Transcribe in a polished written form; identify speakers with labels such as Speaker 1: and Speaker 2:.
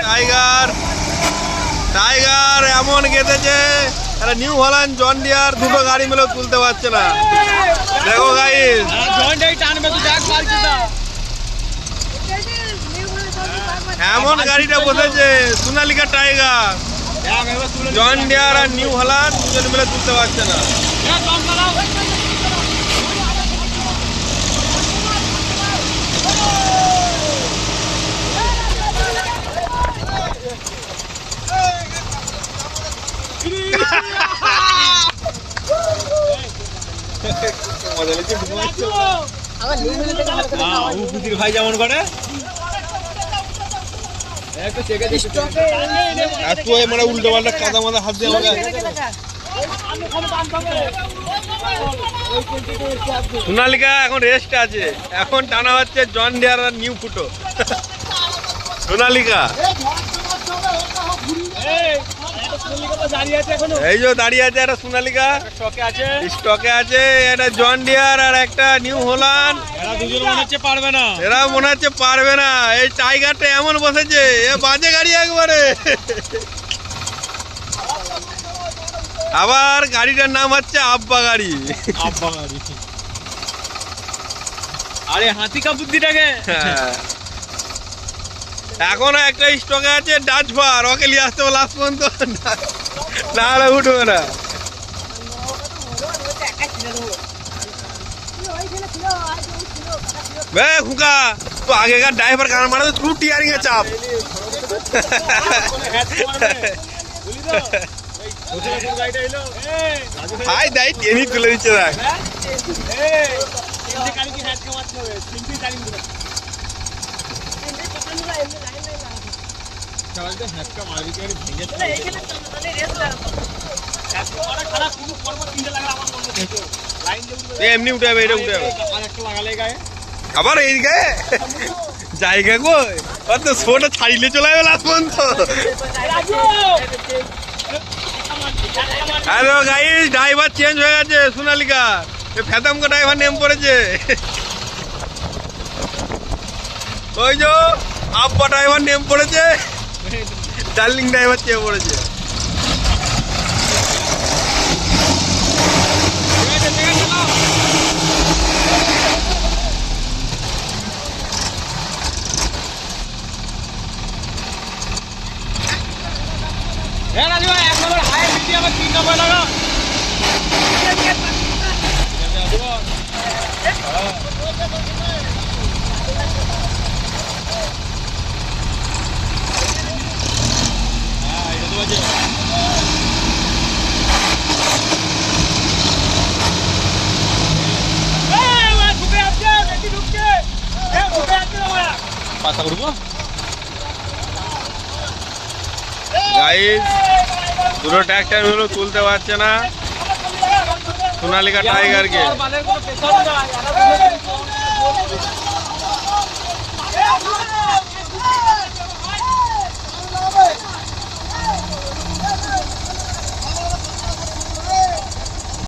Speaker 1: Tiger tiger এমন গেঁথেছে, একটা new Holland John Deere দুটো গাড়ি মিলেও তুলতে পারছে না। দেখো গাইস, এমন গাড়িটা বসেছে সোনালিকা টাইগার, জন ডিয়ার আর নিউ হল্যান্ড দুজন মিলে তুলতে পারছে না। ভাই যেমন করে মানে উল্টো পাল্টা কাদা মাদা হাত দিয়ে সোনালিকা এখন রেস্ট আছে, এখন টানা হচ্ছে জন ডিয়ার আর নিউ ফুটো। সোনালিকা এই যে দাঁড়িয়ে আছে, একটা সোনালিকা স্টকে আছে, একটা জন ডিয়ার আর একটা নিউ হল্যান্ড। এরা মনে হচ্ছে পারবে না। এই টাইগারটা এমন বসেছে, এ বাজে গাড়ি একবারে। আবার গাড়িটার নাম হচ্ছে আব্বা গাড়ি।
Speaker 2: আরে হাতি কা বুদ্ধিটাকে।
Speaker 1: এখনো একটা স্টকে আছে ডাচফার, ওকে নিয়ে আসতে হবে লাস্ট পর্যন্ত, না হলে উঠবে না। খুকা তো আগেকার ড্রাইভার গান মারা তো তুই টিয়ারিং এ চাপ। হাই দাই টেনি তুলে দিচ্ছে দেখ। এমনি উঠে যাবে, এটা উঠে যাবে আবার এই গায়ে জায়গা কই, অত শোটা ছাড়িলে চলে যাবে লাস্ট পর্যন্ত। হ্যালো গাইস, ড্রাইভার চেঞ্জ হয়ে গেছে সোনালিকা, ফেতামকা ড্রাইভার নেম পড়েছে। ওই যে আব্বা ড্রাইভার নেম পড়েছে, ডার্লিং ড্রাইভার চেয়ে পড়েছে। গাইস দুটো ট্র্যাক্টর গুলো তুলতে পারছে না সোনালিকা টাইগারকে।